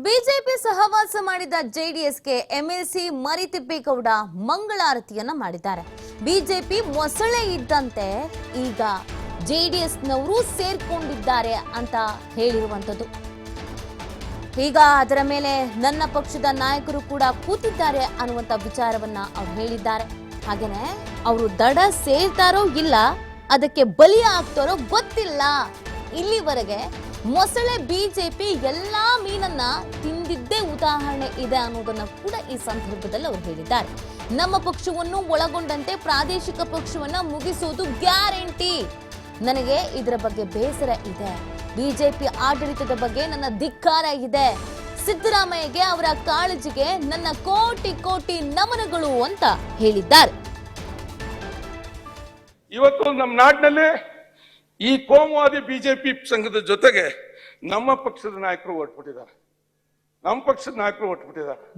BJP ಸಹವಾಸ ಮಾಡಿದ ಜೆಡಿಎಸ್ಗೆ ಎಂಎಲ್ಸಿ ಮರಿತಿಪ್ಪೇಗೌಡ ಮಂಗಳಾರತಿಯನ್ನ ಮಾಡಿದ್ದಾರೆ. ಬಿಜೆಪಿ ಮೊಸಳೆ ಇದ್ದಂತೆ ಈಗ ಜೆಡಿಎಸ್ನವರು ಸೇರ್ಕೊಂಡಿದ್ದಾರೆ ಅಂತ ಹೇಳಿರುವಂತದ್ದು. ಈಗ ಅದರ ಮೇಲೆ ನನ್ನ ಪಕ್ಷದ ನಾಯಕರು ಕೂಡ ಕೂತಿದ್ದಾರೆ ಅನ್ನುವಂತ ವಿಚಾರವನ್ನ ಅವರು ಹೇಳಿದ್ದಾರೆ. ಹಾಗೇನೆ ಅವರು ದಡ ಸೇರ್ತಾರೋ ಇಲ್ಲ, ಅದಕ್ಕೆ ಬಲಿ ಆಗ್ತಾರೋ ಗೊತ್ತಿಲ್ಲ. ಇಲ್ಲಿವರೆಗೆ ಮೊಸಳೆ ಬಿಜೆಪಿ ಎಲ್ಲಾ ಮೀನನ್ನ ತಿಂದಿದ್ದೇ ಉದಾಹರಣೆ ಇದೆ ಅನ್ನೋದನ್ನ ಕೂಡ ಈ ಸಂದರ್ಭದಲ್ಲಿ ಅವರು ಹೇಳಿದ್ದಾರೆ. ನಮ್ಮ ಪಕ್ಷವನ್ನು ಒಳಗೊಂಡಂತೆ ಪ್ರಾದೇಶಿಕ ಪಕ್ಷವನ್ನ ಮುಗಿಸುವುದು ಗ್ಯಾರಂಟಿ. ನನಗೆ ಇದರ ಬಗ್ಗೆ ಬೇಸರ ಇದೆ. ಬಿಜೆಪಿ ಆಡಳಿತದ ಬಗ್ಗೆ ನನ್ನ ಧಿಕ್ಕಾರ ಇದೆ. ಸಿದ್ದರಾಮಯ್ಯಗೆ ಅವರ ಕಾಳಜಿಗೆ ನನ್ನ ಕೋಟಿ ಕೋಟಿ ನಮನಗಳು ಅಂತ ಹೇಳಿದ್ದಾರೆ. ಇವತ್ತು ನಮ್ಮ ನಾಡಿನಲ್ಲಿ ಈ ಕೋಮುವಾದಿ ಬಿಜೆಪಿ ಸಂಘದ ಜೊತೆಗೆ ನಮ್ಮ ಪಕ್ಷದ ನಾಯಕರು ಹೊರಟ್ಬಿಟ್ಟಿದ್ದಾರೆ.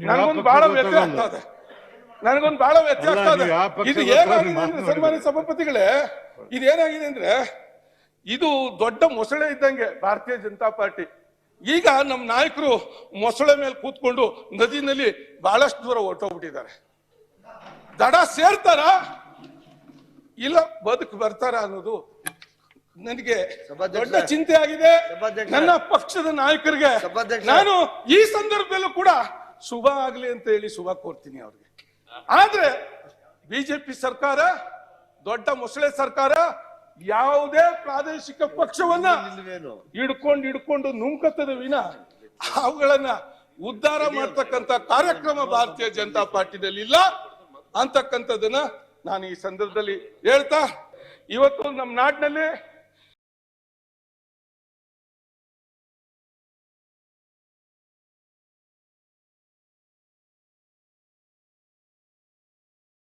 ನನಗೊಂದು ಬಹಳ ವ್ಯತ್ಯಾಸ ಆಗ್ತದೆ. ಇದು ಏನಾಗಿದೆ ಅಂದ್ರೆ ಸನ್ಮಾನ್ಯ ಸಭಾಪತಿಗಳೇ, ಇದೇನಾಗಿದೆ ಅಂದ್ರೆ ಇದು ದೊಡ್ಡ ಮೊಸಳೆ ಇದ್ದಂಗೆ ಭಾರತೀಯ ಜನತಾ ಪಾರ್ಟಿ. ಈಗ ನಮ್ಮ ನಾಯಕರು ಮೊಸಳೆ ಮೇಲೆ ಕೂತ್ಕೊಂಡು ನದಿನಲ್ಲಿ ಬಹಳಷ್ಟು ದೂರ ಹೊರಟೋಗ್ಬಿಟ್ಟಿದ್ದಾರೆ. ದಡ ಸೇರ್ತಾರ ಇಲ್ಲ ಬದುಕು ಬರ್ತಾರ ಅನ್ನೋದು ನನಗೆ ದೊಡ್ಡ ಚಿಂತೆ ಆಗಿದೆ. ನನ್ನ ಪಕ್ಷದ ನಾಯಕರಿಗೆ ನಾನು ಈ ಸಂದರ್ಭದಲ್ಲೂ ಕೂಡ ಶುಭ ಆಗ್ಲಿ ಅಂತ ಹೇಳಿ ಶುಭ ಕೋರ್ತೀನಿ ಅವ್ರಿಗೆ. ಆದ್ರೆ ಬಿಜೆಪಿ ಸರ್ಕಾರ ದೊಡ್ಡ ಮೊಸಳೆ ಸರ್ಕಾರ ಯಾವುದೇ ಪ್ರಾದೇಶಿಕ ಪಕ್ಷವನ್ನ ಹಿಡ್ಕೊಂಡು ನುಂಕತದ ವಿನ ಅವುಗಳನ್ನ ಉದ್ಧಾರ ಮಾಡ್ತಕ್ಕಂತ ಕಾರ್ಯಕ್ರಮ ಭಾರತೀಯ ಜನತಾ ಪಾರ್ಟಿನಲ್ಲಿ ಇಲ್ಲ ಅಂತಕ್ಕಂಥದ್ದನ್ನ ನಾನು ಈ ಸಂದರ್ಭದಲ್ಲಿ ಹೇಳ್ತಾ, ಇವತ್ತು ನಮ್ಮ ನಾಡಿನಲ್ಲಿ